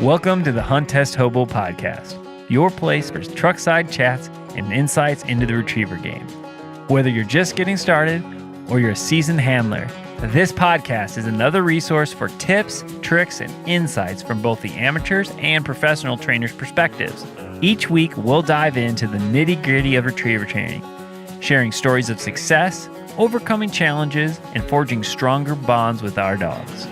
Welcome to the Hunt Test Hobo Podcast, your place for truckside chats and insights into the retriever game. Whether you're just getting started or you're a seasoned handler, this podcast is another resource for tips, tricks, and insights from both the amateurs and professional trainers' perspectives. Each week, we'll dive into the nitty-gritty of retriever training, sharing stories of success, overcoming challenges, and forging stronger bonds with our dogs.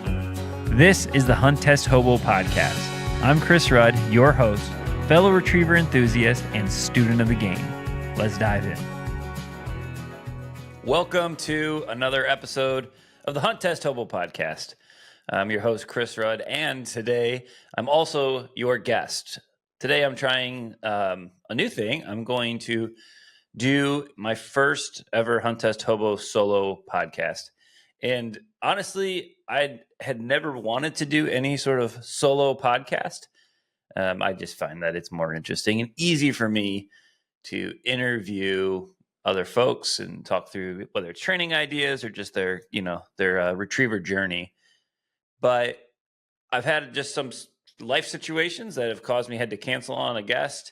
This is the Hunt Test Hobo Podcast. I'm Chris Rudd, your host, fellow retriever enthusiast, and student of the game. Let's dive in. Welcome to another episode of the Hunt Test Hobo Podcast. I'm your host, Chris Rudd, and today I'm also your guest. Today I'm trying a new thing. I'm going to do my first ever Hunt Test Hobo solo podcast. And honestly, I had never wanted to do any sort of solo podcast. I just find that it's more interesting and easy for me to interview other folks and talk through whether it's training ideas or just their retriever journey. But I've had just some life situations that have caused me had to cancel on a guest,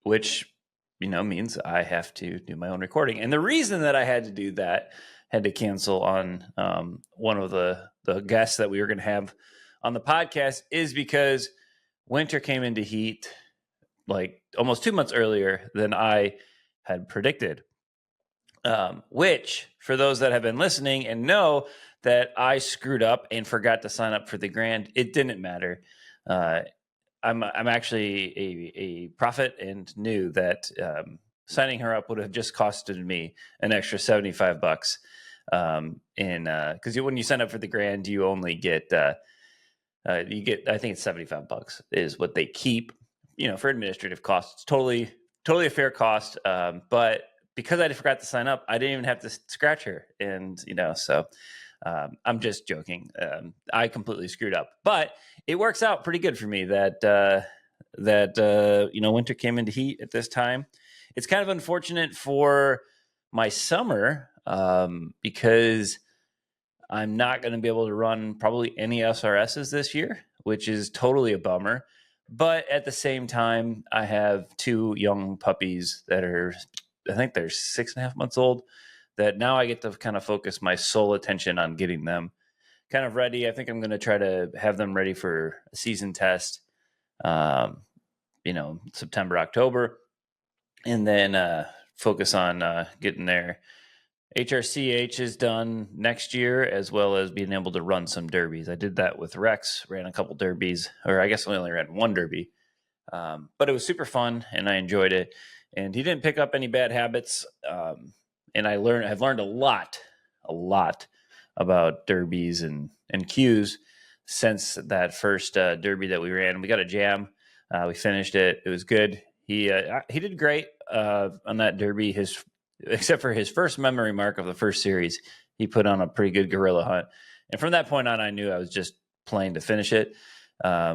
which means I have to do my own recording. And the reason that I had to do that, had to cancel on one of the guests that we were going to have on the podcast, is because winter came into heat like almost 2 months earlier than I had predicted. Which, for those that have been listening and know that I screwed up and forgot to sign up for the Grand, it didn't matter. I'm actually a prophet and knew that signing her up would have just costed me an extra $75. Because when you sign up for the Grand, you only get I think it's $75 is what they keep. For administrative costs, it's totally a fair cost. But because I forgot to sign up, I didn't even have to scratch her, and so. I'm just joking. I completely screwed up, but it works out pretty good for me that winter came into heat at this time. It's kind of unfortunate for my summer because I'm not going to be able to run probably any SRSs this year, which is totally a bummer. But at the same time, I have two young puppies that are, I think they're 6.5 months old, that now I get to kind of focus my sole attention on getting them kind of ready. I think I'm going to try to have them ready for a season test, September, October, and then focus on getting their HRCH is done next year, as well as being able to run some derbies. I did that with Rex, ran a couple derbies, or I guess I only ran one derby, but it was super fun and I enjoyed it. And he didn't pick up any bad habits. And I've learned a lot about derbies and Qs since that first derby that we ran. We got a jam. We finished it. It was good. He did great on that derby. Except for his first memory mark of the first series, he put on a pretty good gorilla hunt. And from that point on, I knew I was just playing to finish it,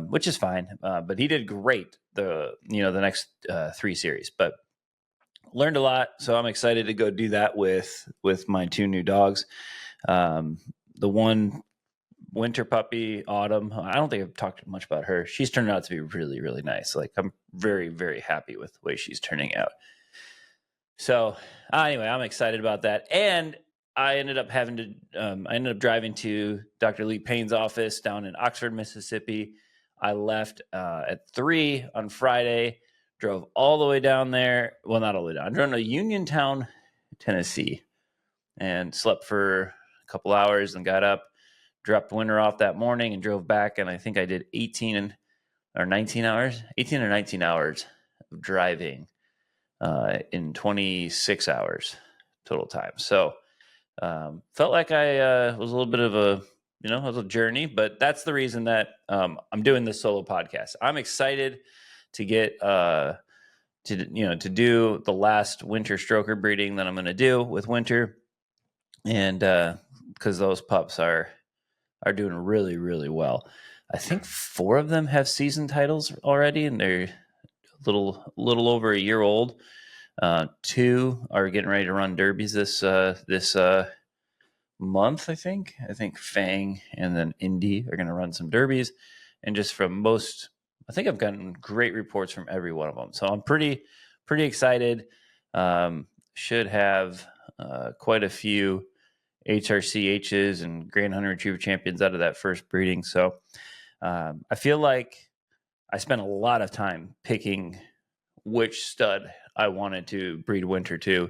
which is fine. But he did great the next 3 series. But learned a lot, so I'm excited to go do that with my 2 new dogs. The one winter puppy, Autumn, I don't think I've talked much about her. She's turned out to be really, really nice. Like, I'm very, very happy with the way she's turning out. So anyway, I'm excited about that. And I ended up driving to Dr. Lee Payne's office down in Oxford, Mississippi. I left at 3 on Friday. Drove all the way down there. Well, not all the way down. I drove to Uniontown, Tennessee, and slept for a couple hours and got up, dropped Winter off that morning and drove back. And I think I did 18 or 19 hours of driving in 26 hours total time. So felt like I was a little bit of a journey, but that's the reason that I'm doing this solo podcast. I'm excited to get to do the last winter stroker breeding that I'm going to do with Winter, and because those pups are doing really, really well. I think 4 of them have season titles already, and they're a little over a year old. 2 are getting ready to run derbies this month. I think Fang and then Indy are going to run some derbies. and just from most, I think I've gotten great reports from every one of them. So I'm pretty excited. Should have quite a few HRCHs and Grand Hunter Retriever champions out of that first breeding. So I feel like I spent a lot of time picking which stud I wanted to breed Winter to.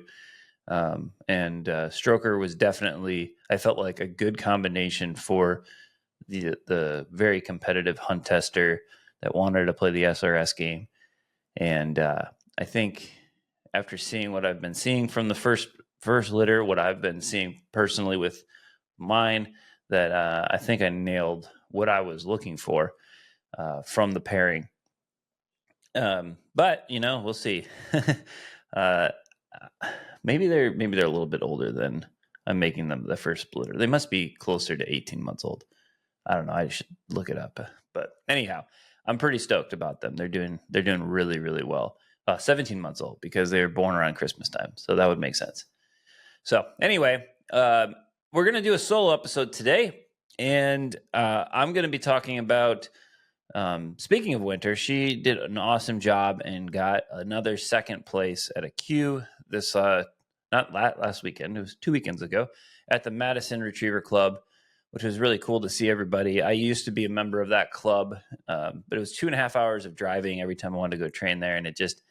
And Stroker was definitely, I felt like, a good combination for the very competitive hunt tester that wanted to play the SRS game. And I think after seeing what I've been seeing from the first litter, what I've been seeing personally with mine, that I think I nailed what I was looking for from the pairing. But we'll see. Maybe they're a little bit older than I'm making them the first splitter. They must be closer to 18 months old. I don't know. I should look it up. But anyhow, I'm pretty stoked about them. They're doing really, really well. 17 months old because they were born around Christmas time. So that would make sense. So anyway, we're going to do a solo episode today. And I'm going to be talking about, speaking of Winter, she did an awesome job and got another second place at a Q this, not last weekend, it was 2 weekends ago at the Madison Retriever Club, which was really cool to see everybody. I used to be a member of that club, but it was 2.5 hours of driving every time I wanted to go train there. And it just,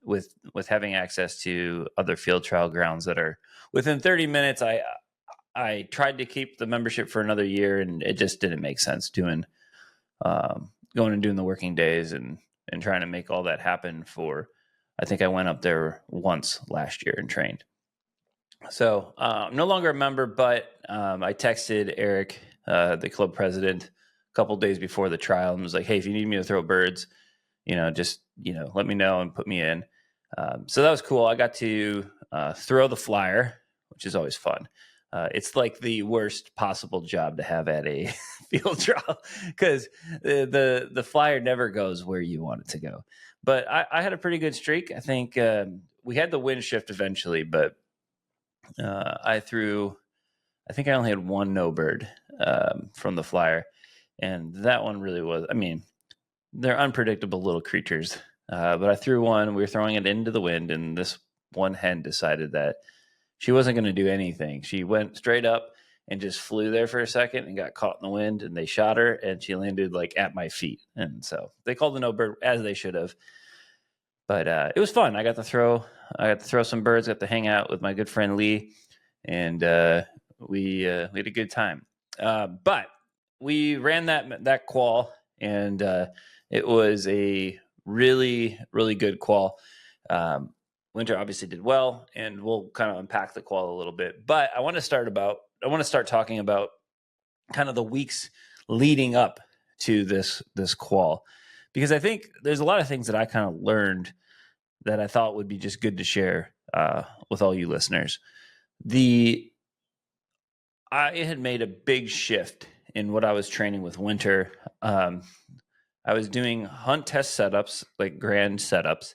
with having access to other field trial grounds that are within 30 minutes, I tried to keep the membership for another year, and it just didn't make sense going and doing the working days and trying to make all that happen for, I think I went up there once last year and trained. So I'm no longer a member, but I texted Eric, the club president, a couple days before the trial and was like, hey, if you need me to throw birds, just let me know and put me in. So that was cool. I got to throw the flyer, which is always fun. It's like the worst possible job to have at a field trial because the flyer never goes where you want it to go. But I had a pretty good streak. I think we had the wind shift eventually, but I think I only had one no bird from the flyer. And that one really was, they're unpredictable little creatures. But I threw one, we were throwing it into the wind, and this one hen decided that she wasn't going to do anything. She went straight up and just flew there for a second and got caught in the wind, and they shot her, and she landed like at my feet. And so they called the no bird, as they should have. But it was fun. I got to throw some birds, got to hang out with my good friend Lee, and we had a good time. But we ran that qual, and it was a really, really good qual. Winter obviously did well, and we'll kind of unpack the qual a little bit. But I want to start talking about kind of the weeks leading up to this qual, because I think there's a lot of things that I kind of learned that I thought would be just good to share with all you listeners. I had made a big shift in what I was training with Winter. I was doing hunt test setups, like grand setups,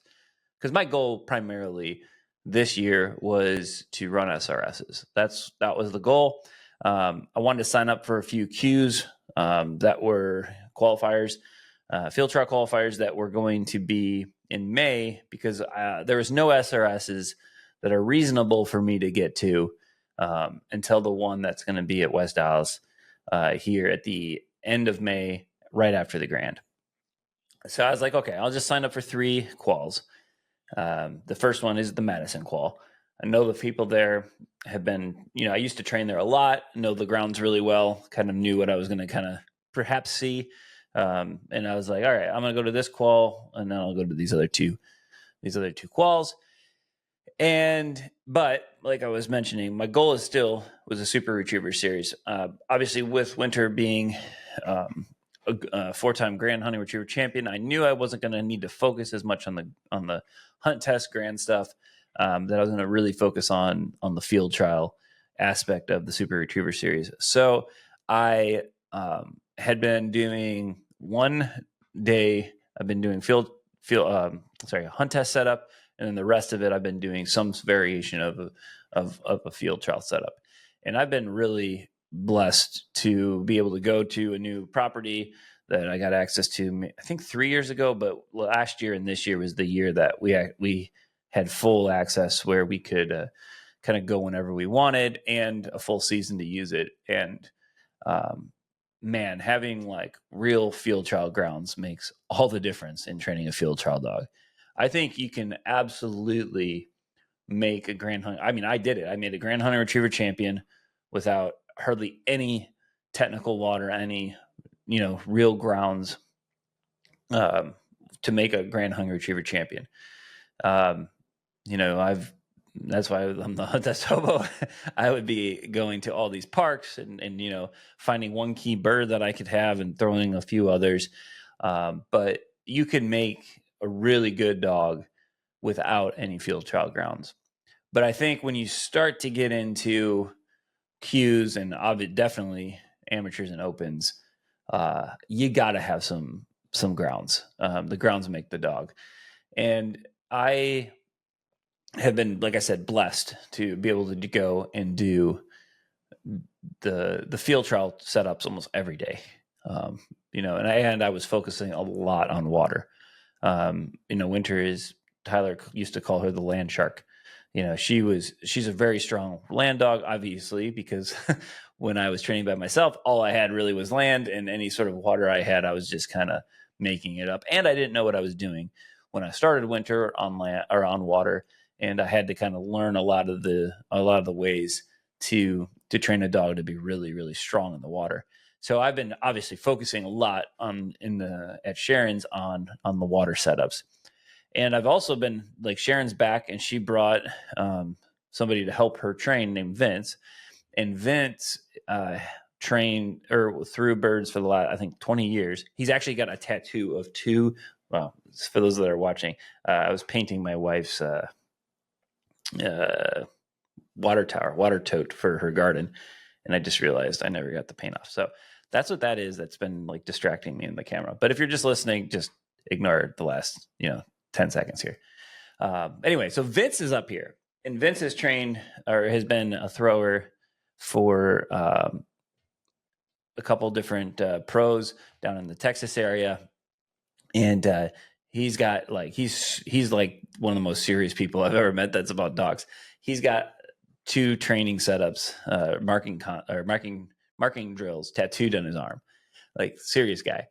because my goal primarily this year was to run SRSs. That was the goal. I wanted to sign up for a few Qs that were qualifiers, field trial qualifiers that were going to be in May, because there was no SRSs that are reasonable for me to get to until the one that's going to be at West Dallas here at the end of May, right after the Grand. So I was like, okay, I'll just sign up for 3 quals. The first one is the Madison qual. I know the people there have been, I used to train there a lot, know the grounds really well, kind of knew what I was going to kind of perhaps see. And I was like, all right, I'm going to go to this qual, and then I'll go to these other two quals. But like I was mentioning, my goal was a Super Retriever series. Obviously with Winter being a 4-time Grand Hunting Retriever champion, I knew I wasn't going to need to focus as much on the hunt test grand stuff, that I was going to really focus on the field trial aspect of the Super Retriever series. So I had been doing one day, I've been doing hunt test setup, and then the rest of it I've been doing some variation of a field trial setup. And I've been really, blessed to be able to go to a new property that I got access to, I think 3 years ago, but last year and this year was the year that we had full access where we could kind of go whenever we wanted and a full season to use it. And man, having like real field trial grounds makes all the difference in training a field trial dog. I think you can absolutely make a Grand Hunter. I mean, I did it. I made a Grand Hunter Retriever champion without hardly any technical water, any, real grounds to make a Grand Hunter Retriever champion. That's why I'm the Hunt Test Hobo. I would be going to all these parks and finding one key bird that I could have and throwing a few others. But you can make a really good dog without any field trial grounds. But I think when you start to get into Qs and definitely amateurs and opens, you got to have some grounds. The grounds make the dog. And I have been, like I said, blessed to be able to go and do the field trial setups almost every day. And I was focusing a lot on water. Winter Tyler used to call her the land shark. She's a very strong land dog, obviously, because when I was training by myself, all I had really was land, and any sort of water I had, I was just kind of making it up. And I didn't know what I was doing when I started Winter on land or on water. And I had to kind of learn a lot of the ways to train a dog to be really, really strong in the water. So I've been obviously focusing a lot at Sharon's on the water setups. And I've also been like, Sharon's back and she brought somebody to help her train named Vince. And Vince trained or threw birds for the last, I think, 20 years. He's actually got a tattoo of two. Well, for those that are watching, I was painting my wife's water tote for her garden, and I just realized I never got the paint off. So that's what that is. That's been like distracting me in the camera. But if you're just listening, just ignore the last 10 seconds here. Anyway, so Vince is up here, and Vince has trained or has been a thrower for a couple different pros down in the Texas area, and he's got like he's like one of the most serious people I've ever met. That's about dogs. He's got 2 training setups, marking drills tattooed on his arm. Like, serious guy.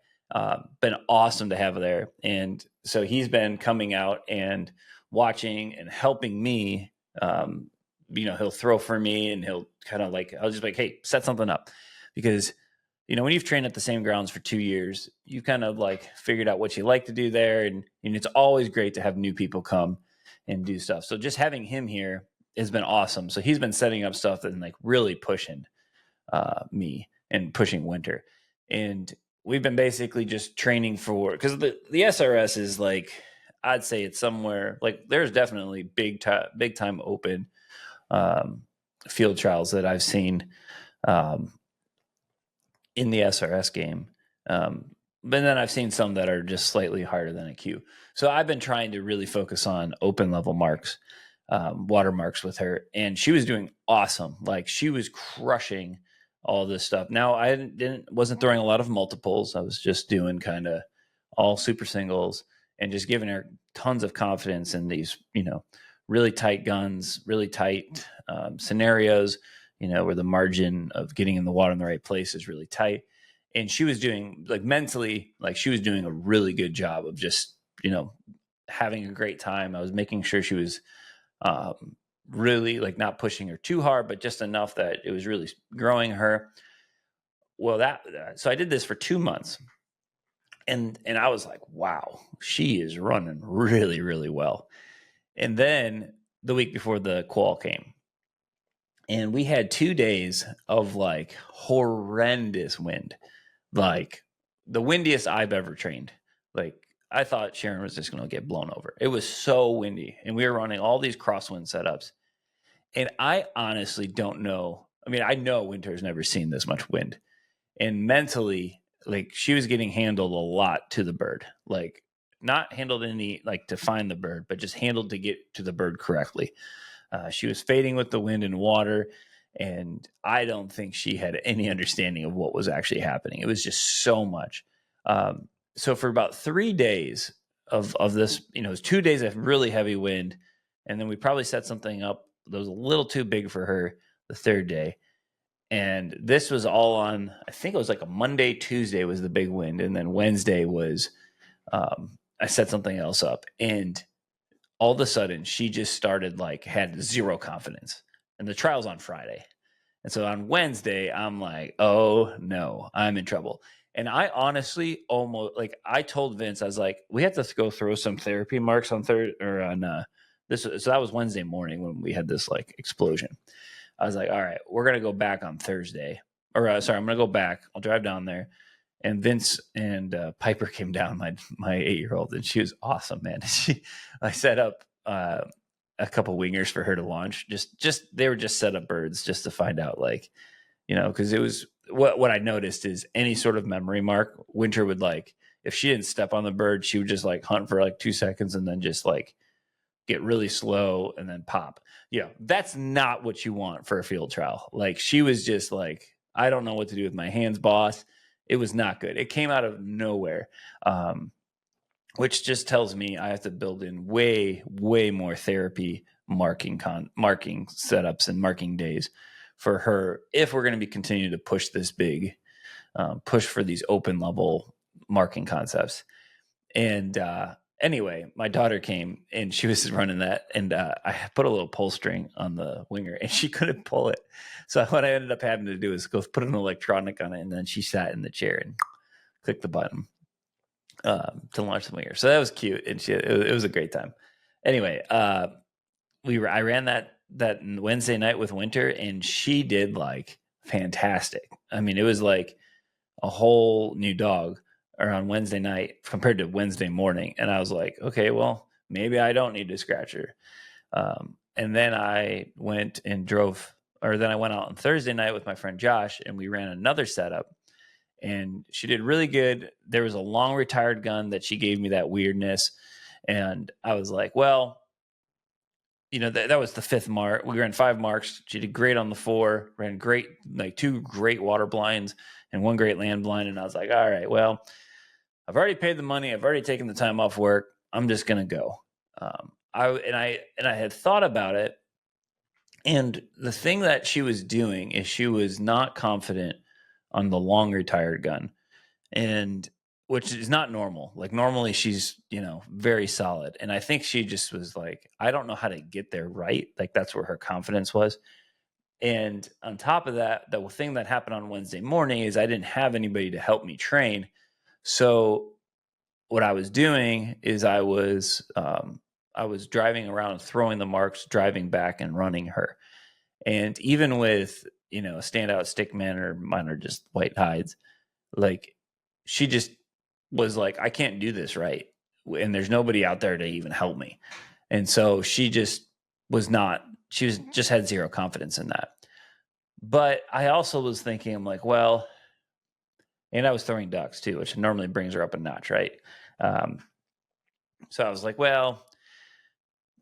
Been awesome to have there. And so he's been coming out and watching and helping me. He'll throw for me, and he'll kind of like, I'll just be like, hey, set something up. Because when you've trained at the same grounds for 2 years, you kind of like figured out what you like to do there. And it's always great to have new people come and do stuff. So just having him here has been awesome. So he's been setting up stuff and like really pushing me and pushing Winter. And we've been basically just training for, because the SRS is like, I'd say it's somewhere like, there's definitely big time open field trials that I've seen in the SRS game. But then I've seen some that are just slightly harder than a Q. So I've been trying to really focus on open level marks, water marks with her. And she was doing awesome. Like, she was crushing all this stuff. Now I wasn't throwing a lot of multiples. I was just doing kind of all super singles and just giving her tons of confidence in these, really tight guns, really tight scenarios, where the margin of getting in the water in the right place is really tight. And she was doing, like, mentally, like, she was doing a really good job of just, having a great time. I was making sure she was really like not pushing her too hard, but just enough that it was really growing her. Well, so I did this for 2 months, and I was like, wow, she is running really, really well. And then the week before, the Qual came, and we had 2 days of like horrendous wind, like the windiest I've ever trained. Like, I thought Sharon was just going to get blown over. It was so windy, and we were running all these crosswind setups. And I honestly don't know. I mean, I know Winter's never seen this much wind. And mentally, like, she was getting handled a lot to the bird. Like, not handled any, like, to find the bird, but just handled to get to the bird correctly. She was fading with the wind and water. And I don't think she had any understanding of what was actually happening. It was just so much. So for about 3 days of this, it was 2 days of really heavy wind. And then we probably set something up that was a little too big for her the third day. And this was all on, I think it was like a Monday, Tuesday was the big wind. And then Wednesday was, I set something else up. And all of a sudden she just started had zero confidence. And the trial's on Friday. And so on Wednesday, I'm like, oh no, I'm in trouble. And I honestly almost I told Vince, I was like, we have to go throw some therapy marks on this. So that was Wednesday morning when we had this explosion. I was like, all right, we're going to go back on Thursday. I'm going to go back. I'll drive down there. And Vince and Piper came down, my 8-year-old, and she was awesome, man. I set up a couple wingers for her to launch. They were just set up birds just to find out, because it was what I noticed is any sort of memory mark, Winter would if she didn't step on the bird, she would just hunt for 2 seconds and then just get really slow and then pop. That's not what you want for a field trial. She was just I don't know what to do with my hands, boss. It was not good. It came out of nowhere, which just tells me I have to build in way, way more therapy marking setups and marking days for her if we're going to be continuing to push this big push for these open level marking concepts. And anyway, my daughter came and she was running that, and I put a little pull string on the winger and she couldn't pull it. So what I ended up having to do is go put an electronic on it, and then she sat in the chair and clicked the button to launch the winger. So that was cute, and it was a great time. Anyway, I ran that Wednesday night with Winter, and she did fantastic. I mean, it was like a whole new dog on Wednesday night compared to Wednesday morning. And I was like, okay, well, maybe I don't need to scratch her. And then I went out on Thursday night with my friend Josh, and we ran another setup, and she did really good. There was a long retired gun that she gave me that weirdness. And I was like, well, that was the 5th mark. We ran 5 marks. She did great on the 4, ran great, 2 great water blinds and 1 great land blind. And I was like, all right, well, I've already paid the money. I've already taken the time off work. I'm just going to go. I had thought about it. And the thing that she was doing is she was not confident on the long retired gun, and which is not normal. Normally she's, very solid. And I think she just was I don't know how to get there right. That's where her confidence was. And on top of that, the thing that happened on Wednesday morning is I didn't have anybody to help me train. So what I was doing is I was driving around, throwing the marks, driving back and running her. And even with, a standout stick man, or mine are just white hides, she just was I can't do this right. And there's nobody out there to even help me. And so she just just had zero confidence in that. But I also was thinking, I'm like, well, and I was throwing ducks too, which normally brings her up a notch, right? So I was like, well,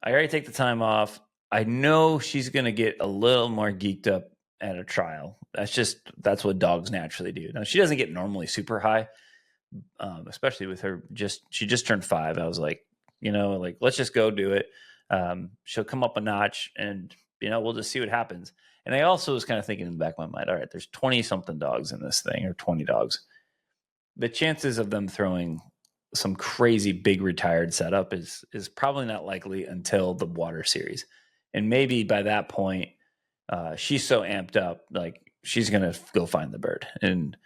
I already take the time off. I know she's going to get a little more geeked up at a trial. That's what dogs naturally do. Now, she doesn't get normally super high, especially with her. She just turned 5. I was like, let's just go do it. She'll come up a notch, and we'll just see what happens. And I also was kind of thinking in the back of my mind, all right, there's 20 something dogs in this thing, or 20 dogs. The chances of them throwing some crazy big retired setup is probably not likely until the water series. And maybe by that point, she's so amped up, she's going to go find the bird. And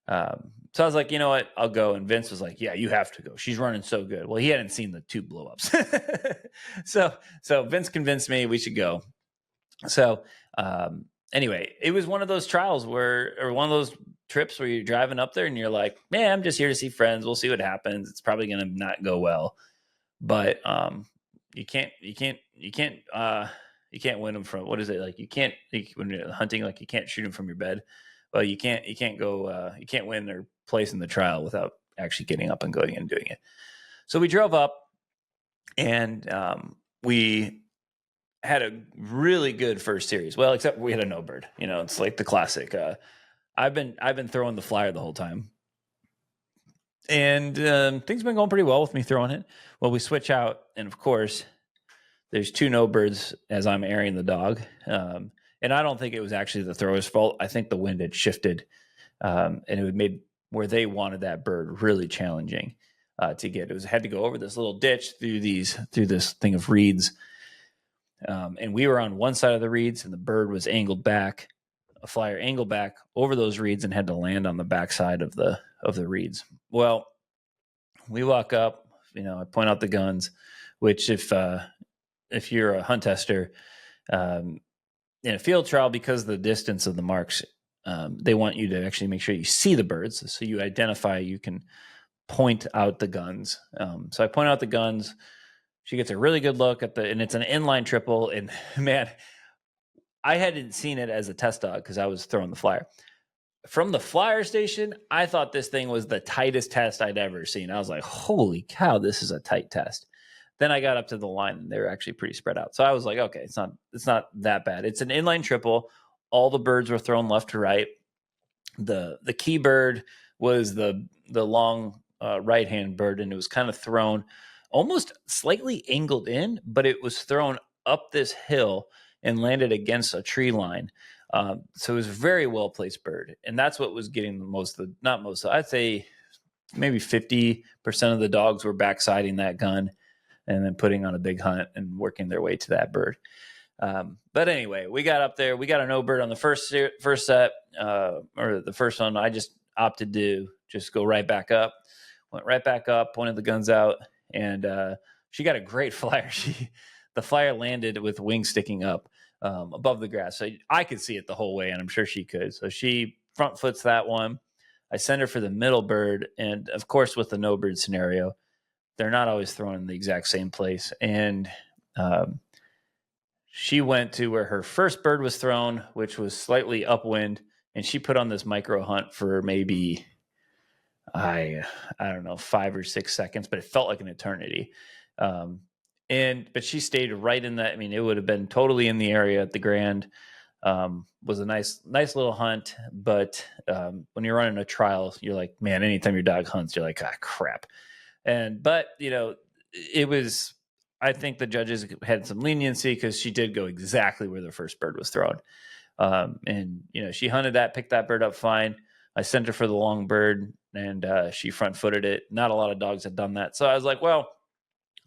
so I was like, you know what, I'll go. And Vince was like, yeah, you have to go. She's running so good. Well, he hadn't seen the 2 blowups. So Vince convinced me we should go. So anyway, it was one of those trials or one of those trips where you're driving up there and you're like, man, I'm just here to see friends. We'll see what happens. It's probably going to not go well, but you can't win them from, what is it? When you're hunting, you can't shoot them from your bed. Well, you can't win their place in the trial without actually getting up and going and doing it. So we drove up, and we had a really good first series. Well, except we had a no bird. It's like the classic. I've been throwing the flyer the whole time, and things have been going pretty well with me throwing it. Well, we switch out, and of course, there's 2 no birds as I'm airing the dog. And I don't think it was actually the thrower's fault. I think the wind had shifted, and it had made where they wanted that bird really challenging to get. It had to go over this little ditch through this thing of reeds. And we were on one side of the reeds, and the bird was angled back, a flyer angled back over those reeds, and had to land on the backside of the reeds. Well, we walk up. I point out the guns, which if you're a hunt tester in a field trial, because of the distance of the marks, they want you to actually make sure you see the birds, so you identify. You can point out the guns. So I point out the guns. She gets a really good look at and it's an inline triple. And man, I hadn't seen it as a test dog because I was throwing the flyer. From the flyer station, I thought this thing was the tightest test I'd ever seen. I was like, holy cow, this is a tight test. Then I got up to the line, and they were actually pretty spread out. So I was like, okay, it's not that bad. It's an inline triple. All the birds were thrown left to right. The key bird was the long right-hand bird, and it was kind of thrown almost slightly angled in, but it was thrown up this hill and landed against a tree line. So it was a very well-placed bird, and that's what was getting the most, I'd say maybe 50% of the dogs were backsiding that gun and then putting on a big hunt and working their way to that bird. But anyway, we got up there. We got a no bird on the first set, or the first one. I just opted to just go right back up. Went right back up, pointed the guns out, and she got a great flyer. The flyer landed with wings sticking up above the grass. So I could see it the whole way, and I'm sure she could. So she front foots that one. I send her for the middle bird, and of course, with the no bird scenario, they're not always thrown in the exact same place. And she went to where her first bird was thrown, which was slightly upwind, and she put on this micro hunt for maybe, I don't know, 5 or 6 seconds, but it felt like an eternity. But she stayed right in that. I mean, it would have been totally in the area at the Grand. Was a nice little hunt. But when you're running a trial, you're like, man, anytime your dog hunts, you're like, crap. But it was, I think the judges had some leniency because she did go exactly where the first bird was thrown. And she hunted that, picked that bird up fine. I sent her for the long bird, and she front footed it. Not a lot of dogs had done that. So I was like, well,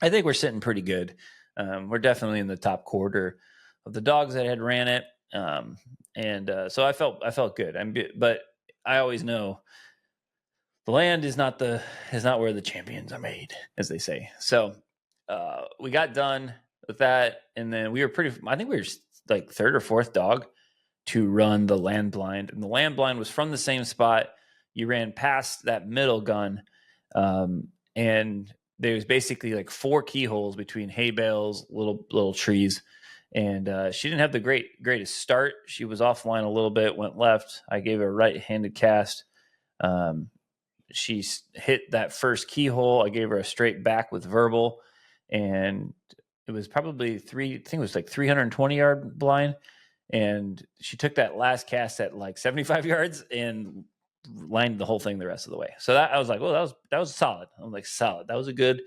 I think we're sitting pretty good. We're definitely in the top quarter of the dogs that had ran it. So I felt good. But I always know the land is not where the champions are made, as they say. So we got done with that, and then I think we were like third or fourth dog to run the land blind. And the land blind was from the same spot. You ran past that middle gun, and there was basically like 4 keyholes between hay bales, little trees. And she didn't have the greatest start. She was offline a little bit, went left. I gave her a right-handed cast. She hit that first keyhole. I gave her a straight back with verbal, and it was probably 320-yard blind. And she took that last cast at like 75 yards and lined the whole thing the rest of the way. So I was like, well, that was solid. I'm like, solid. That was a good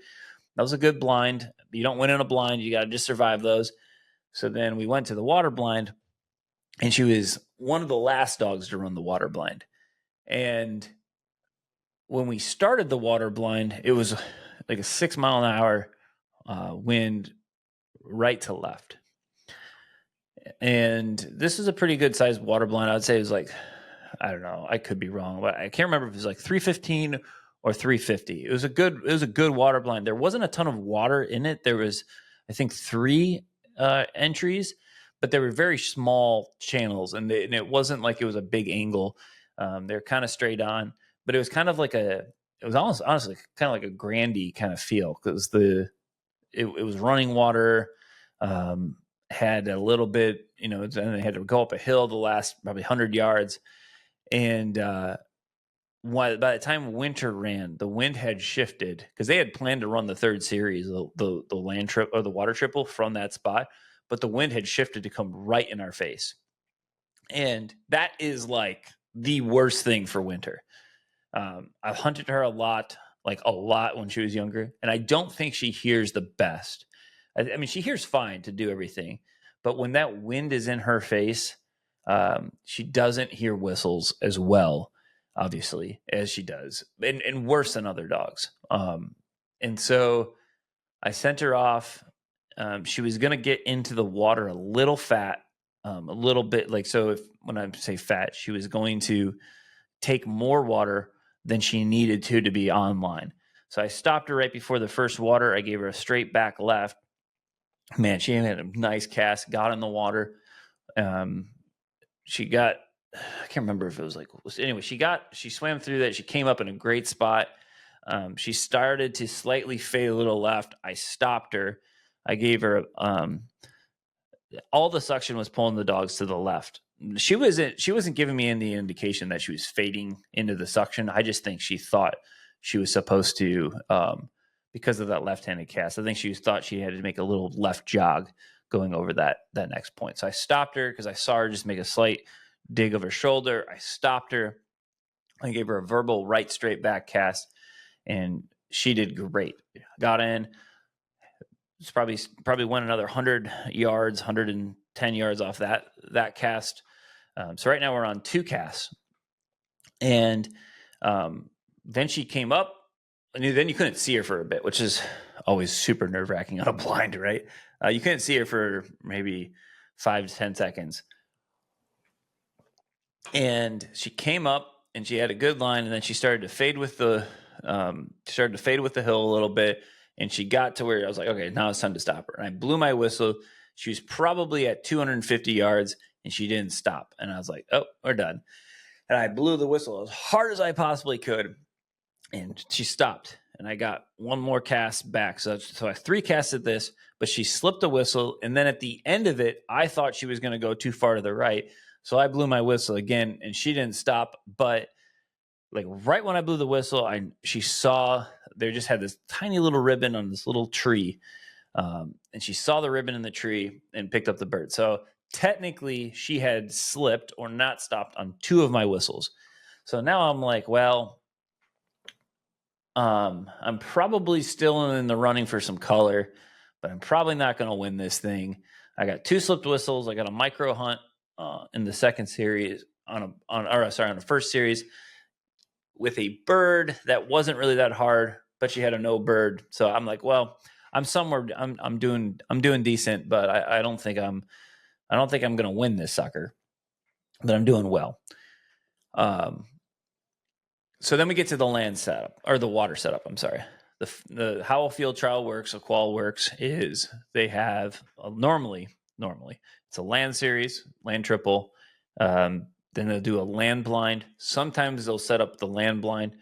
blind. You don't win in a blind. You got to just survive those. So then we went to the water blind, and she was one of the last dogs to run the water blind. And when we started the water blind, it was like a 6 mile an hour wind right to left. And this is a pretty good sized water blind. I'd say it was like, I don't know, I could be wrong, but I can't remember if it was like 315 or 350. It was a good water blind. There wasn't a ton of water in it. There was, I think, 3 entries, but they were very small channels, and it wasn't like it was a big angle. They're kind of straight on, but it was kind of like it was almost honestly kind of like a Grandy kind of feel, because it was running water, had a little bit, and they had to go up a hill the last probably 100 yards. And by the time winter ran, the wind had shifted, because they had planned to run the third series, the land trip or the water triple from that spot, but the wind had shifted to come right in our face. And that is like the worst thing for winter. I've hunted her a lot when she was younger, and I don't think she hears the best. I mean, she hears fine to do everything, but when that wind is in her face, she doesn't hear whistles as well, obviously, as she does, and worse than other dogs. And so I sent her off. She was going to get into the water a little fat, a little bit when I say fat, she was going to take more water than she needed to be online. So I stopped her right before the first water. I gave her a straight back left. Man, she had a nice cast, got in the water. She got, I can't remember if it was anyway, she swam through that. She came up in a great spot. She started to slightly fade a little left. I stopped her. I gave her, all the suction was pulling the dogs to the left. She wasn't giving me any indication that she was fading into the suction. I just think she thought she was supposed to, because of that left-handed cast. I think she thought she had to make a little left jog going over that next point. So I stopped her because I saw her just make a slight dig of her shoulder. I stopped her. I gave her a verbal right straight back cast, and she did great. Got in. It's probably went another 100 yards, 110 yards off that cast. So right now we're on 2 casts. And then she came up, and then you couldn't see her for a bit, which is always super nerve-wracking on a blind, right? You couldn't see her for maybe 5 to 10 seconds. And she came up, and she had a good line, and then she started to fade with the hill a little bit. And she got to where I was like, okay, now it's time to stop her. And I blew my whistle. She was probably at 250 yards, and she didn't stop. And I was like, oh, we're done. And I blew the whistle as hard as I possibly could, and she stopped. And I got one more cast back. So I 3 casted this, but she slipped the whistle. And then at the end of it, I thought she was going to go too far to the right. So I blew my whistle again, and she didn't stop. But like right when I blew the whistle, she saw they just had this tiny little ribbon on this little tree. And she saw the ribbon in the tree and picked up the bird. So technically she had slipped or not stopped on 2 of my whistles. So now I'm like, well, I'm probably still in the running for some color, but I'm probably not going to win this thing. I got 2 slipped whistles. I got a micro hunt in the second series on the first series with a bird that wasn't really that hard, but she had a no bird. So I'm like, well, I'm doing decent, but I don't think I'm going to win this sucker, but I'm doing well. So then we get to the land setup, or the water setup. I'm sorry. The how a field trial works, a qual works, is they have normally it's a land series, land triple. Then they'll do a land blind. Sometimes they'll set up the land blind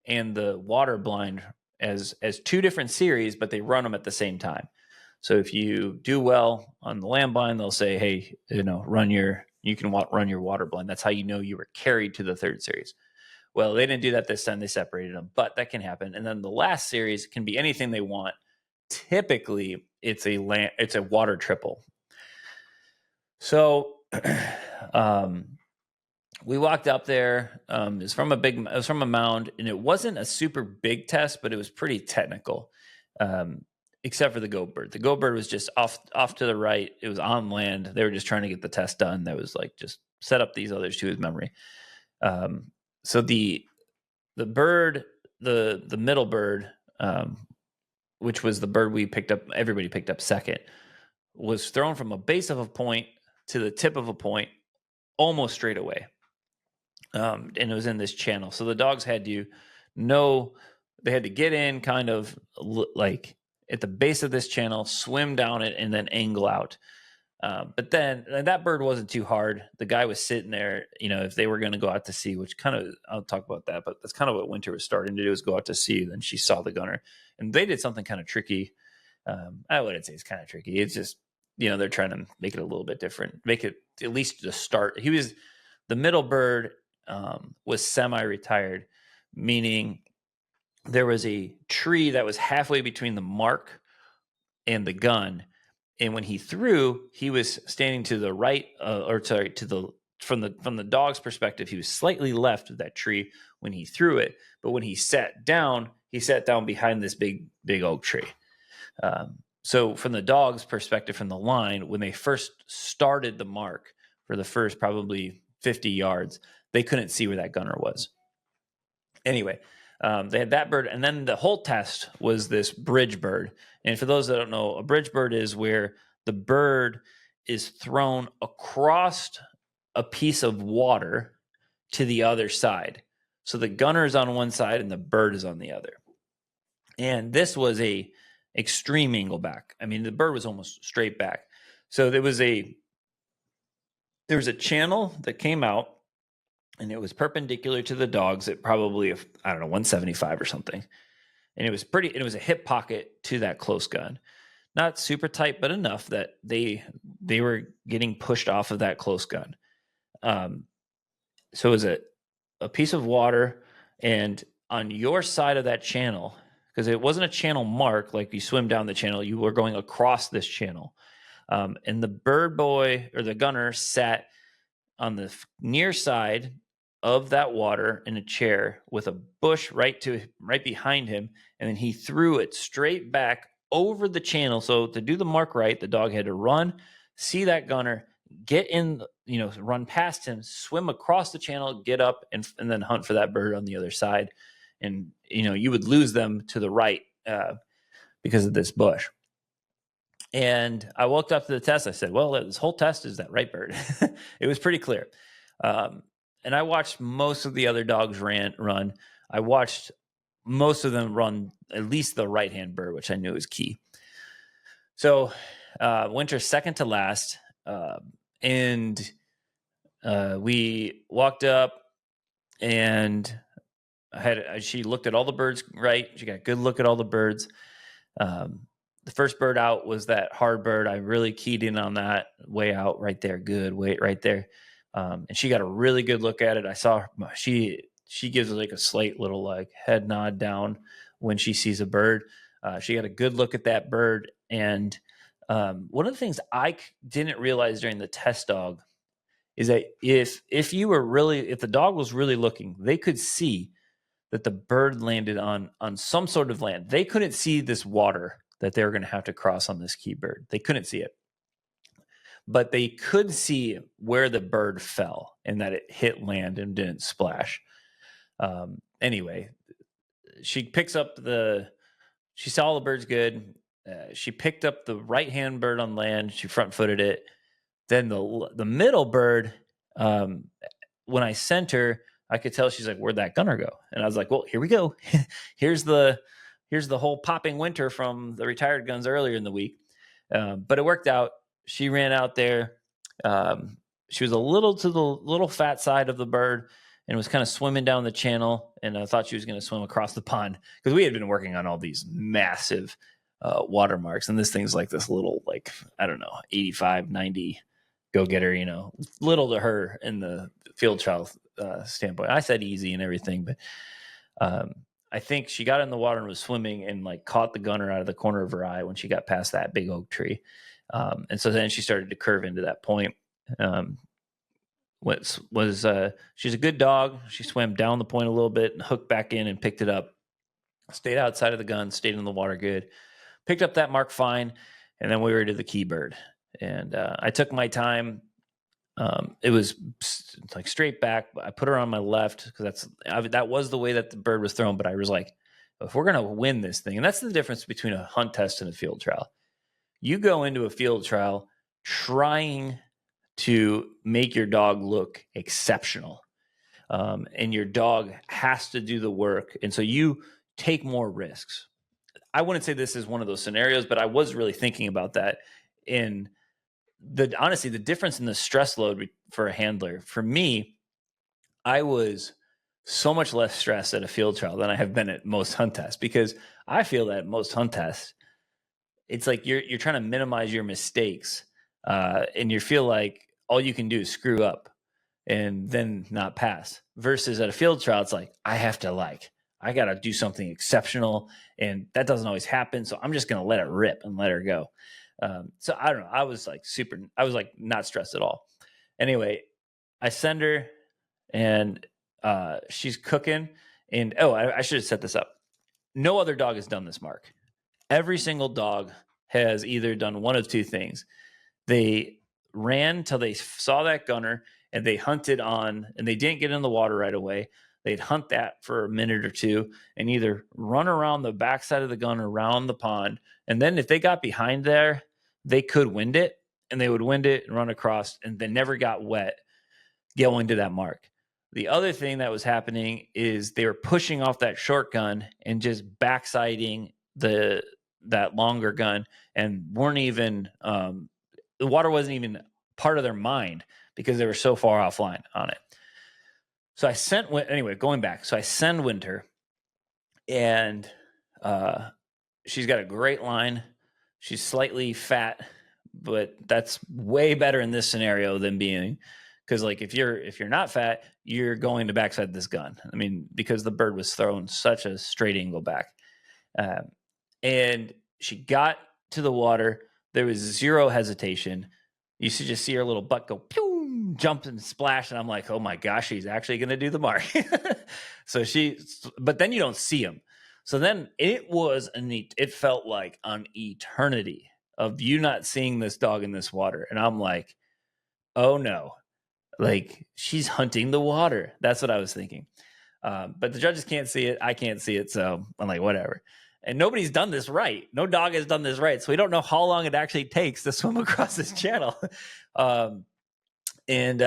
and the water blind as 2 different series, but they run them at the same time. So if you do well on the land blind, they'll say, hey, run your water blind. That's how you know you were carried to the 3rd series. Well, they didn't do that this time. They separated them, but that can happen. And then the last series can be anything they want. Typically, it's a water triple. So, we walked up there. It was from a mound, and it wasn't a super big test, but it was pretty technical. Except for the goat bird. The goat bird was just off to the right. It was on land. They were just trying to get the test done. That was like just set up these others to his memory. So the bird, the middle bird, which was the bird we picked up, everybody picked up second, was thrown from a base of a point to the tip of a point almost straight away. And it was in this channel. So the dogs had to get in kind of like at the base of this channel, swim down it, and then angle out. But then that bird wasn't too hard. The guy was sitting there, if they were going to go out to sea, which kind of, I'll talk about that, but that's kind of what Winter was starting to do, is go out to sea. Then she saw the gunner, and they did something kind of tricky. I wouldn't say it's kind of tricky. It's just, they're trying to make it a little bit different, make it at least to start. The middle bird was semi-retired, meaning there was a tree that was halfway between the mark and the gun, And when he threw, he was standing to the right, from the dog's perspective, he was slightly left of that tree when he threw it. But when he sat down behind this big oak tree. So from the dog's perspective, from the line, when they first started the mark for the first probably 50 yards, they couldn't see where that gunner was. Anyway, they had that bird, and then the whole test was this bridge bird. And for those that don't know, a bridge bird is where the bird is thrown across a piece of water to the other side. So the gunner is on one side and the bird is on the other. And this was a extreme angle back. I mean, the bird was almost straight back. So there was a channel that came out, and it was perpendicular to the dogs at probably, 175 or something. And it was a hip pocket to that close gun. Not super tight, but enough that they were getting pushed off of that close gun. So it was a piece of water, and on your side of that channel, because it wasn't a channel mark, like you swim down the channel, you were going across this channel. And the bird boy or the gunner sat on the near side of that water in a chair with a bush right behind him. And then he threw it straight back over the channel. So to do the mark right, the dog had to run, see that gunner, get in, run past him, swim across the channel, get up, and then hunt for that bird on the other side. And, you would lose them to the right because of this bush. And I walked up to the test. I said, well, this whole test is that right bird. It was pretty clear. And I watched most of the other dogs run. I watched most of them run at least the right-hand bird, which I knew was key. So Winter's second to last. And we walked up, and she looked at all the birds right. She got a good look at all the birds. The first bird out was that hard bird. I really keyed in on that way out right there. Good weight right there. And she got a really good look at it. I saw her, she gives like a slight little like head nod down when she sees a bird. She got a good look at that bird. And one of the things I didn't realize during the test dog is that if the dog was really looking, they could see that the bird landed on some sort of land. They couldn't see this water that they were going to have to cross on this key bird. They couldn't see it. But they could see where the bird fell and that it hit land and didn't splash. Anyway, she saw the birds good. She picked up the right-hand bird on land. She front-footed it. Then the middle bird, when I sent her, I could tell she's like, where'd that gunner go? And I was like, well, here we go. Here's the whole popping Winter from the retired guns earlier in the week. But it worked out. She ran out there. She was a little to the little fat side of the bird and was kind of swimming down the channel. And I thought she was going to swim across the pond because we had been working on all these massive watermarks. And this thing's like this little, 85, 90 go-getter, little to her in the field trial standpoint. I said easy and everything, but I think she got in the water and was swimming and caught the gunner out of the corner of her eye when she got past that big oak tree. And so then she started to curve into that point. She's a good dog. She swam down the point a little bit and hooked back in and picked it up. Stayed outside of the gun, stayed in the water good. Picked up that mark fine, and then we were to the key bird. And I took my time. It was straight back. I put her on my left because that was the way that the bird was thrown. But I was like, if we're going to win this thing, and that's the difference between a hunt test and a field trial. You go into a field trial trying to make your dog look exceptional. And your dog has to do the work. And so you take more risks. I wouldn't say this is one of those scenarios, but I was really thinking about that. And honestly, the difference in the stress load for a handler, for me, I was so much less stressed at a field trial than I have been at most hunt tests, because I feel that most hunt tests, it's like you're trying to minimize your mistakes, and you feel like all you can do is screw up and then not pass. Versus at a field trial, it's like I got to do something exceptional, and that doesn't always happen. So I'm just going to let it rip and let her go. So I don't know. I was like not stressed at all. Anyway, I send her and she's cooking. And I should have set this up. No other dog has done this, Mark. Every single dog has either done one of two things. They ran till they saw that gunner and they hunted on, and they didn't get in the water right away. They'd hunt that for a minute or two and either run around the backside of the gun around the pond. And then if they got behind there, they could wind it, and they would wind it and run across, and they never got wet going to that mark. The other thing that was happening is they were pushing off that short gun and just backsiding that longer gun, and weren't even the water wasn't even part of their mind because they were so far offline on it. So I sent anyway, going back. So I send Winter, and she's got a great line. She's slightly fat, but that's way better in this scenario than being, because like if you're not fat, you're going to backside this gun. I mean, because the bird was thrown such a straight angle back, and she got to the water. There was zero hesitation. You should just see her little butt go pew, jump and splash, and I'm like, oh my gosh, she's actually going to do the mark. But then you don't see him. So then it felt like an eternity of you not seeing this dog in this water. And I'm like, oh no, like she's hunting the water. That's what I was thinking. But the judges can't see it. I can't see it. So I'm like, whatever. And nobody's done this right. No dog has done this right. So we don't know how long it actually takes to swim across this channel. And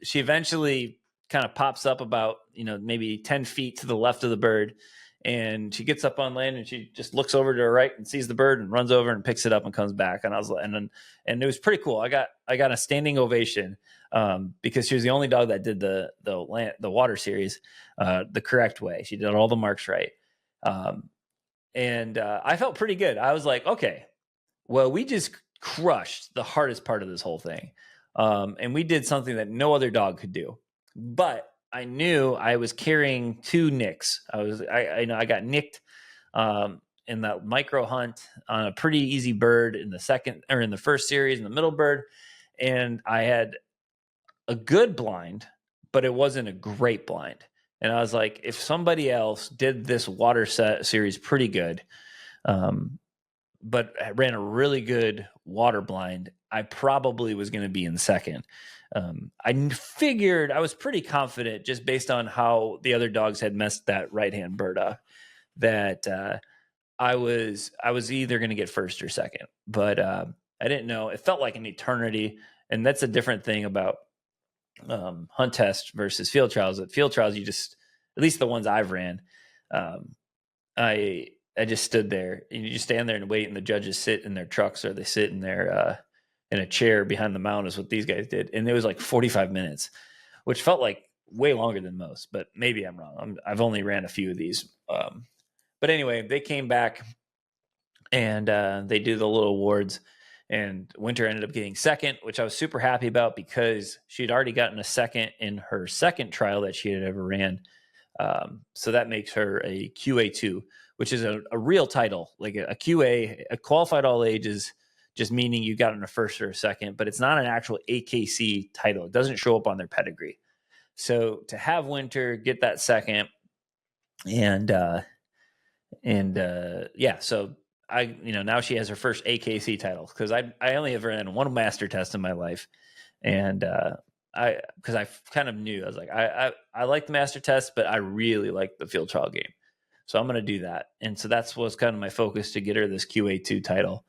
she eventually kind of pops up about, maybe 10 feet to the left of the bird. And she gets up on land and she just looks over to her right and sees the bird and runs over and picks it up and comes back. And I was like, and it was pretty cool. I got a standing ovation because she was the only dog that did the water series the correct way. She did all the marks right. And I felt pretty good. I was like, okay, well, we just crushed the hardest part of this whole thing. And we did something that no other dog could do. But I knew I was carrying two nicks. I got nicked in that micro hunt on a pretty easy bird in the first series in the middle bird. And I had a good blind, but it wasn't a great blind. And I was like, if somebody else did this water set series pretty good, but ran a really good water blind, I probably was going to be in second. I figured I was pretty confident just based on how the other dogs had messed that right-hand bird up that I was either going to get first or second, but I didn't know. It felt like an eternity. And that's a different thing about hunt test versus field trials. At field trials, you just, at least the ones I've ran, I just stood there and you just stand there and wait, and the judges sit in their trucks or they sit in their in a chair behind the mound is what these guys did. And it was like 45 minutes, which felt like way longer than most, but maybe I'm wrong. I've only ran a few of these. But anyway, they came back and they do the little awards, and Winter ended up getting second, which I was super happy about because she'd already gotten a second in her second trial that she had ever ran. So that makes her a QA2, which is a real title. Like a QA, a qualified all ages, just meaning you got in a first or a second, but it's not an actual AKC title. It doesn't show up on their pedigree. So to have Winter get that second, and so I, now she has her first AKC title, because I only ever ran one master test in my life, and because I kind of knew, I was like, I like the master test, but I really like the field trial game, so I'm going to do that. And so that's what's kind of my focus, to get her this QA2 title.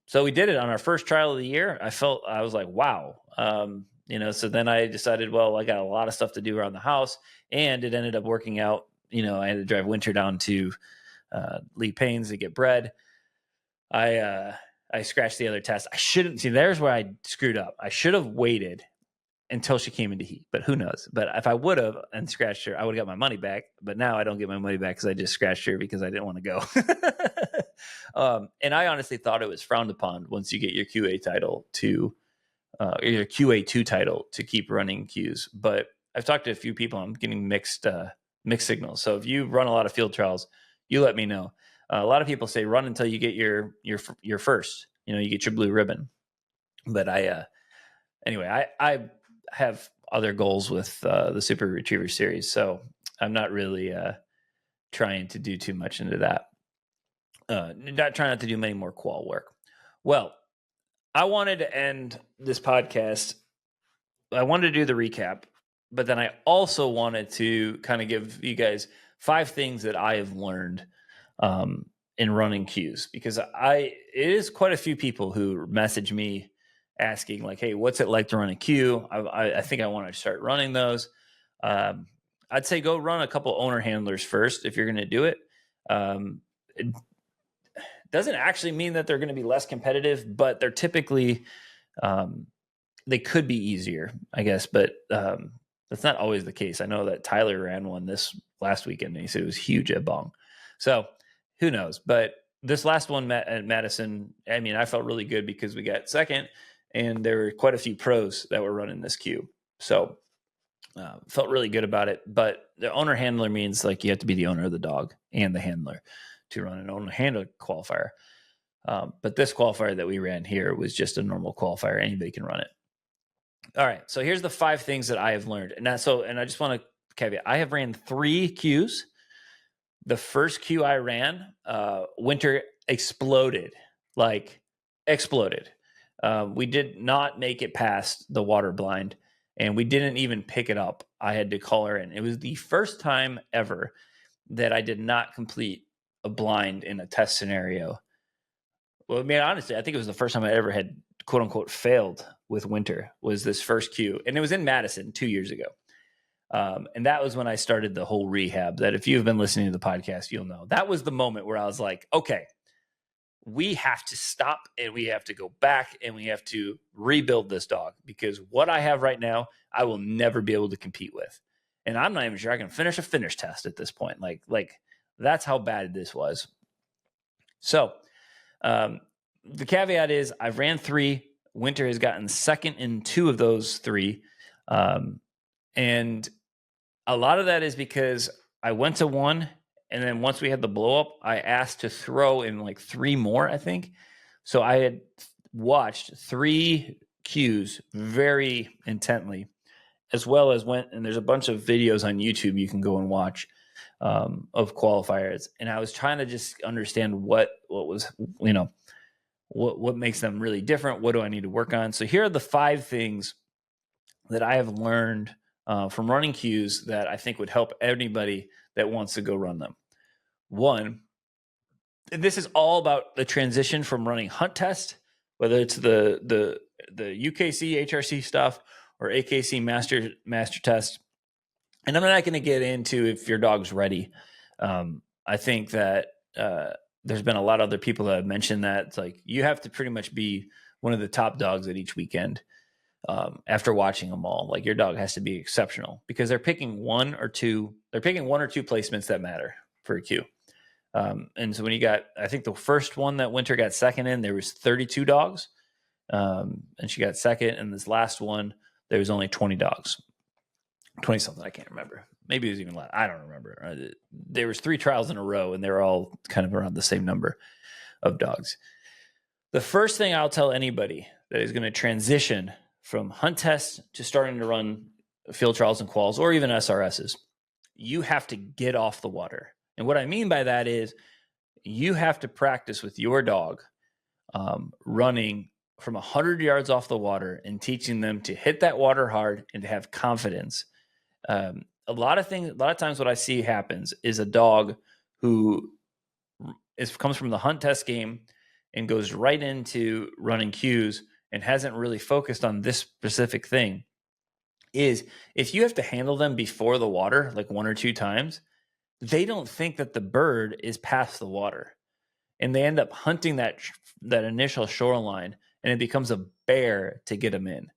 So we did it on our first trial of the year. I was like, wow. So then I decided, well, I got a lot of stuff to do around the house, and it ended up working out. I had to drive Winter down to Lee Payne's to get bread. I scratched the other test. I shouldn't see. There's where I screwed up. I should have waited until she came into heat, but who knows? But if I would have and scratched her, I would have got my money back. But now I don't get my money back because I just scratched her because I didn't want to go. And I honestly thought it was frowned upon once you get your QA title to your QA2 title to keep running Qs. But I've talked to a few people. I'm getting mixed signals. So if you run a lot of field trials, you let me know. A lot of people say run until you get your first. you get your blue ribbon. But anyway, I have other goals with the Super Retriever series, so I'm not really trying to do too much into that. Not trying not to do many more qual work. Well, I wanted to end this podcast. I wanted to do the recap, but then I also wanted to kind of give you guys 5 things that I have learned in running queues, because it is quite a few people who message me asking like, "Hey, what's it like to run a queue?" I think I want to start running those. I'd say go run a couple owner handlers first if you're going to do it. It doesn't actually mean that they're going to be less competitive, but they're typically they could be easier, I guess, but that's not always the case. I know that Tyler ran one this last weekend, and he said it was huge at Bong. So who knows? But this last one at Madison, I mean, I felt really good because we got second, and there were quite a few pros that were running this queue. So felt really good about it. But the owner handler means like you have to be the owner of the dog and the handler to run an owner handler qualifier. But this qualifier that we ran here was just a normal qualifier. Anybody can run it. All right. So here's the 5 things that I have learned. And I just want to caveat, I have ran 3 queues. The first queue I ran, Winter exploded. We did not make it past the water blind, and we didn't even pick it up. I had to call her in. It was the first time ever that I did not complete a blind in a test scenario. Well, I mean, honestly, I think it was the first time I ever had quote unquote failed with Winter, was this first queue. And it was in Madison 2 years ago. And that was when I started the whole rehab that if you've been listening to the podcast, you'll know. That was the moment where I was like, okay, we have to stop and we have to go back and we have to rebuild this dog, because what I have right now, I will never be able to compete with. And I'm not even sure I can finish a finish test at this point. Like that's how bad this was. So the caveat is I've ran 3. Winter has gotten second in 2 of those 3. And a lot of that is because I went to 1, and then once we had the blow up, I asked to throw in like 3 more, I think. So I had watched 3 queues very intently, as well as went, and there's a bunch of videos on YouTube you can go and watch of qualifiers. And I was trying to just understand what was, what makes them really different. What do I need to work on? So here are the 5 things that I have learned from running queues that I think would help anybody that wants to go run them. 1, and this is all about the transition from running Hunt Test, whether it's the UKC HRC stuff or AKC master test. And I'm not going to get into if your dog's ready. I think that there's been a lot of other people that have mentioned that it's like you have to pretty much be one of the top dogs at each weekend. After watching them all, like your dog has to be exceptional, because they're picking one or two placements that matter for a queue. And so when you got, I think the first one that Winter got second in, there was 32 dogs. And she got second. And this last one, there was only 20 dogs, 20 something. I can't remember. Maybe it was even less. I don't remember. There was 3 trials in a row, and they were all kind of around the same number of dogs. The first thing I'll tell anybody that is going to transition from Hunt Test to starting to run field trials and quals, or even SRSs, you have to get off the water. And what I mean by that is you have to practice with your dog running from 100 yards off the water and teaching them to hit that water hard and to have confidence. A lot of times what I see happens is a dog who comes from the Hunt Test game and goes right into running queues and hasn't really focused on this specific thing, is if you have to handle them before the water, like 1 or 2 times, they don't think that the bird is past the water. And they end up hunting that initial shoreline, and it becomes a bear to get them in.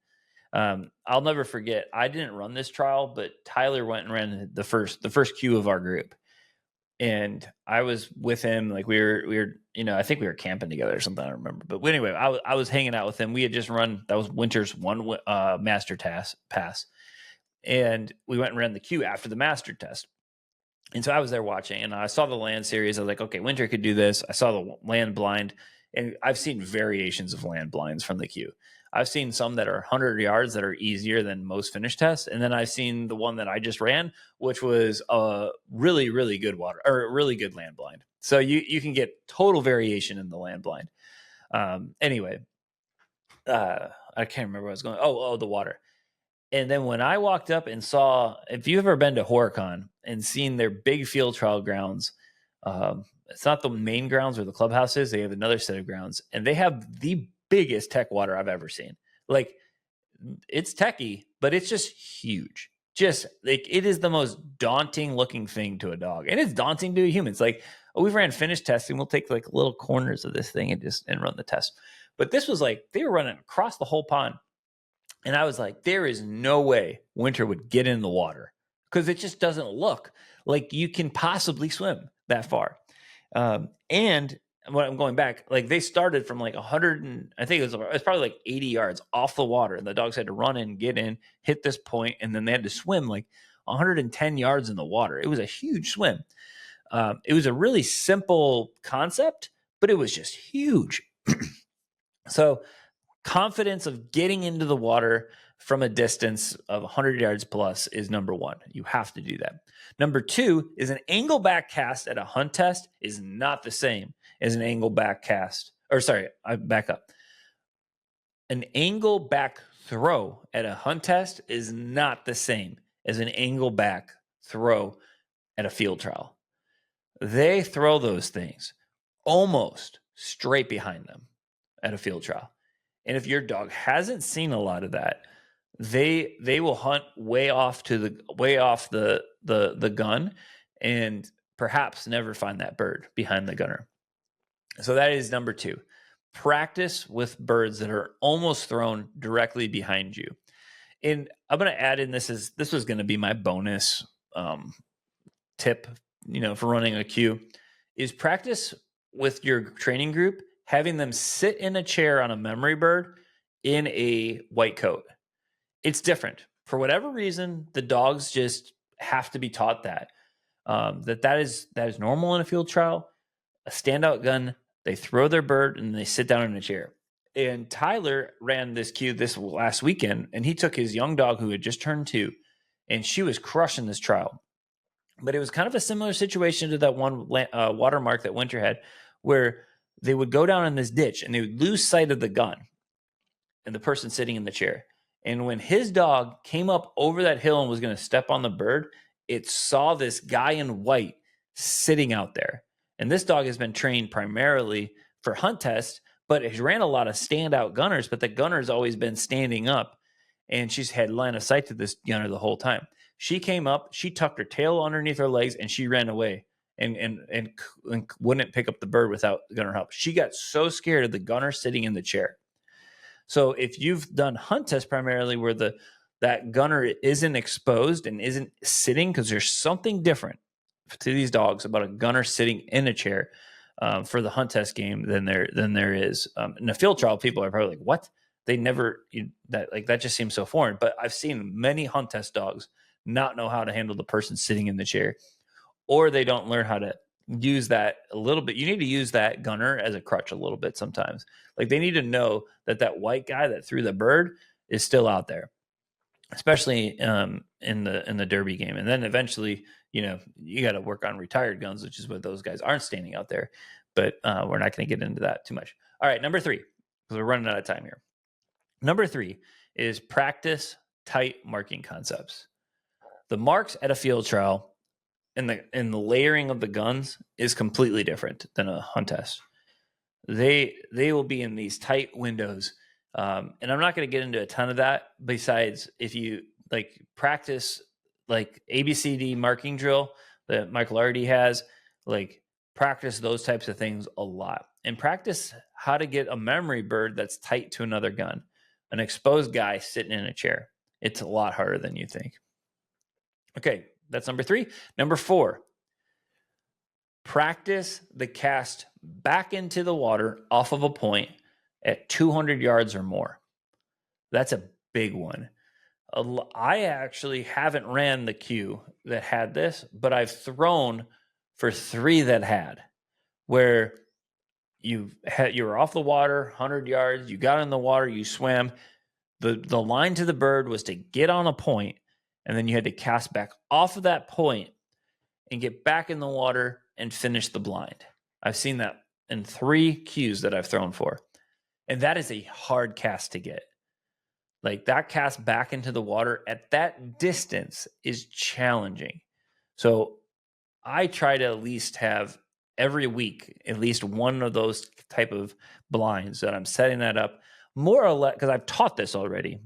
I'll never forget, I didn't run this trial, but Tyler went and ran the first queue of our group. And I was with him, like we were, I think we were camping together or something. I don't remember. But anyway, I was hanging out with him. We had just run, that was Winter's 1 master pass. And we went and ran the queue after the master test. And so I was there watching, and I saw the land series. I was like, okay, Winter could do this. I saw the land blind, And I've seen variations of land blinds from the Q. I've seen some that are 100 yards that are easier than most finish tests. And then I've seen the one that I just ran, which was a really, really good really good land blind. So you can get total variation in the land blind. Anyway, I can't remember where I was going. Oh, the water. And then when I walked up and saw, if you've ever been to HorrorCon and seen their big field trial grounds, it's not the main grounds where the clubhouse is. They have another set of grounds, and they have the biggest tech water I've ever seen. Like, it's techy, but it's just huge. Just like, it is the most daunting looking thing to a dog, and it's daunting to a human. It's like, we've ran finish testing. We'll take like little corners of this thing and run the test. But this was like, they were running across the whole pond. And I was like, there is no way Winter would get in the water, because it just doesn't look like you can possibly swim that far. And when I'm going back, like, they started from like 100, and I think it was probably like 80 yards off the water. And the dogs had to run in, get in, hit this point, and then they had to swim like 110 yards in the water. It was a huge swim. It was a really simple concept, but it was just huge. So confidence of getting into the water from a distance of 100 yards plus is number one. You have to do that. Number two is an angle back cast at a hunt test is not the same as an angle back cast. Or sorry, I back up. An angle back throw at a hunt test is not the same as an angle back throw at a field trial. They throw those things almost straight behind them at a field trial. And if your dog hasn't seen a lot of that, they will hunt way off the gun and perhaps never find that bird behind the gunner. So that is number two. Practice with birds that are almost thrown directly behind you. And I'm going to add in, this was going to be my bonus tip, for running a Q, is practice with your training group, having them sit in a chair on a memory bird in a white coat. It's different. For whatever reason, the dogs just have to be taught that is normal in a field trial. A standout gun, they throw their bird and they sit down in a chair. And Tyler ran this Q this last weekend, and he took his young dog who had just turned 2, and she was crushing this trial. But it was kind of a similar situation to that one watermark that Winter had, where they would go down in this ditch and they would lose sight of the gun and the person sitting in the chair. And when his dog came up over that hill and was going to step on the bird, it saw this guy in white sitting out there. And this dog has been trained primarily for hunt tests, but has ran a lot of standout gunners, but the gunner's always been standing up, and she's had line of sight to this gunner the whole time. She came up, she tucked her tail underneath her legs, and she ran away and wouldn't pick up the bird without gunner help. She got so scared of the gunner sitting in the chair. So if you've done hunt tests primarily where that gunner isn't exposed and isn't sitting, because there's something different to these dogs about a gunner sitting in a chair for the hunt test game than there is in a field trial. People are probably like, what? They never that just seems so foreign. But I've seen many hunt test dogs not know how to handle the person sitting in the chair, or they don't learn how to use that a little bit. You need to use that gunner as a crutch a little bit sometimes. Like, they need to know that white guy that threw the bird is still out there, especially in the derby game. And then eventually, you got to work on retired guns, which is what those guys aren't standing out there. But we're not going to get into that too much. All right, number 3, because we're running out of time here. Number 3 is practice tight marking concepts. The marks at a field trial and the layering of the guns is completely different than a hunt test. They will be in these tight windows. And I'm not going to get into a ton of that, besides if you practice ABCD marking drill that Michael already has, practice those types of things a lot, and practice how to get a memory bird that's tight to another gun, an exposed guy sitting in a chair. It's a lot harder than you think. Okay, that's number 3. Number 4, practice the cast back into the water off of a point at 200 yards or more. That's a big one. I actually haven't ran the Q that had this, but I've thrown for 3 that had, where you were off the water, 100 yards, you got in the water, you swam. The line to the bird was to get on a point, and then you had to cast back off of that point and get back in the water and finish the blind. I've seen that in 3 cues that I've thrown for. And that is a hard cast to get. Like, that cast back into the water at that distance is challenging. So I try to at least have every week at least one of those type of blinds that I'm setting that up, more or less, because I've taught this already.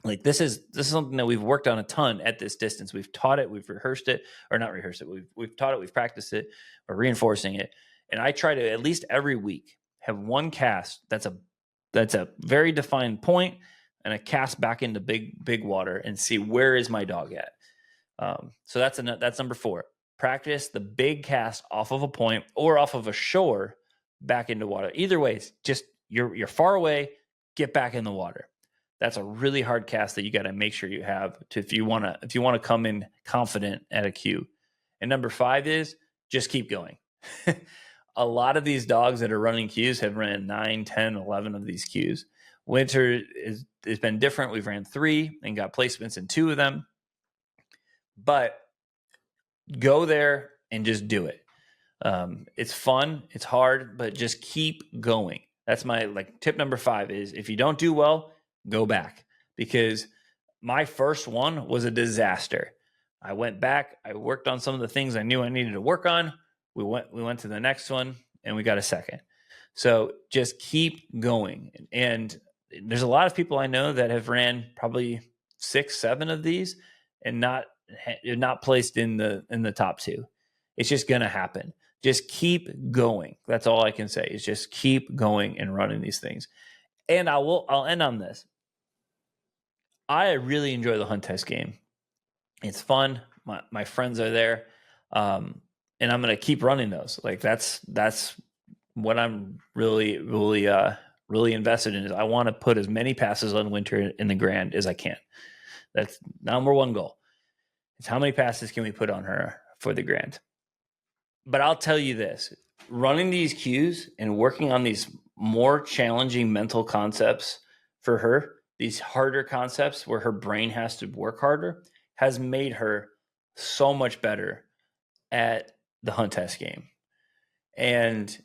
Like, this is something that we've worked on a ton at this distance. We've taught it, we've rehearsed it, or not rehearsed it. We've taught it, we've practiced it, or reinforcing it. And I try to at least every week have one cast that's a very defined point and a cast back into big water and see where is my dog at. So that's number 4. Practice the big cast off of a point or off of a shore back into water. Either way, it's just you're far away, get back in the water. That's a really hard cast that you got to make sure you have if you want to come in confident at a cue. And number 5 is just keep going. A lot of these dogs that are running cues have ran 9, 10, 11 of these cues. Winter has been different. We've ran 3 and got placements in 2 of them. But go there and just do it. It's fun. It's hard, but just keep going. That's my tip number 5 is if you don't do well, go back, because my first one was a disaster. I went back. I worked on some of the things I knew I needed to work on. We went to the next one and we got a second. So just keep going. And there's a lot of people I know that have ran probably 6, 7 of these and not placed in the top 2. It's just going to happen. Just keep going. That's all I can say is just keep going and running these things. And I'll end on this. I really enjoy the Hunt Test game. It's fun. My friends are there. And I'm going to keep running those. That's what I'm really invested in. Is I want to put as many passes on Winter in the Grand as I can. That's number 1 goal. It's how many passes can we put on her for the Grand. But I'll tell you this, running these cues and working on these more challenging mental concepts for her, these harder concepts where her brain has to work harder, has made her so much better at the Hunt Test game. And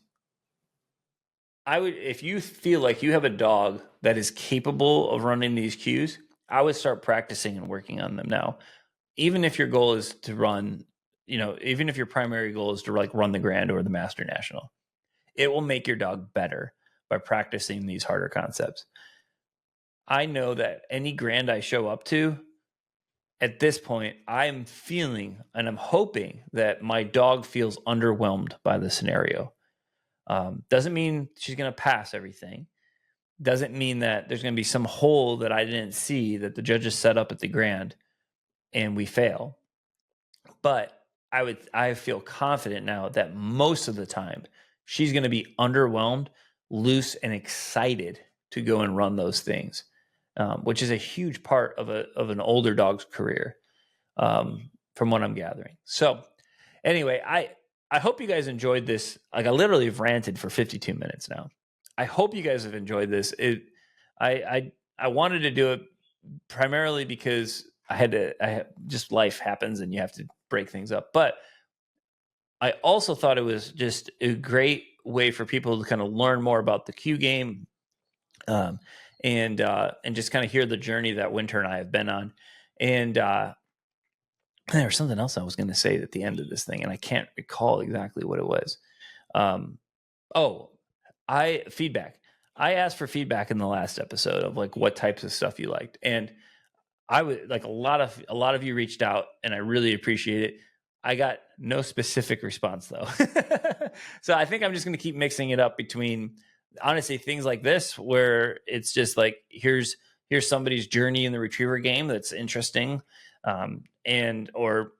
if you feel like you have a dog that is capable of running these cues, I would start practicing and working on them now. Even if your goal is to run, even if your primary goal is to run the Grand or the Master National, it will make your dog better by practicing these harder concepts. I know that any Grand I show up to, at this point, I'm feeling and I'm hoping that my dog feels underwhelmed by the scenario. Doesn't mean she's going to pass everything. Doesn't mean that there's going to be some hole that I didn't see that the judges set up at the Grand and we fail. But I feel confident now that most of the time she's going to be underwhelmed, loose, and excited to go and run those things, which is a huge part of an older dog's career, from what I'm gathering. So anyway, I hope you guys enjoyed this. I literally have ranted for 52 minutes now. I hope you guys have enjoyed this. I wanted to do it primarily because just life happens and you have to break things up. But I also thought it was just a great way for people to kind of learn more about the Q game, and just kind of hear the journey that Winter and I have been on. And there was something else I was going to say at the end of this thing, and I can't recall exactly what it was. Feedback. I asked for feedback in the last episode of what types of stuff you liked, and I would a lot of you reached out, and I really appreciate it. I got no specific response though. So I think I'm just going to keep mixing it up between, honestly, things like this, where it's just here's somebody's journey in the retriever game that's interesting. Or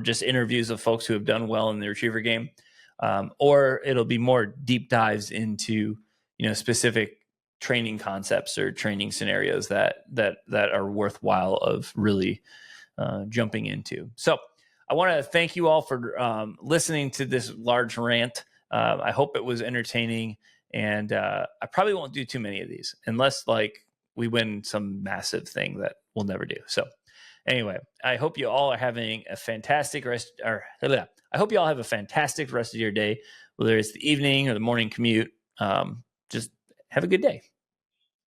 just interviews of folks who have done well in the retriever game. Or it'll be more deep dives into, specific training concepts or training scenarios that are worthwhile of really jumping into. So I want to thank you all for listening to this large rant. I hope it was entertaining, and I probably won't do too many of these unless like we win some massive thing that we'll never do. So anyway, I hope you all are having a fantastic I hope you all have a fantastic rest of your day, whether it's the evening or the morning commute. Just have a good day.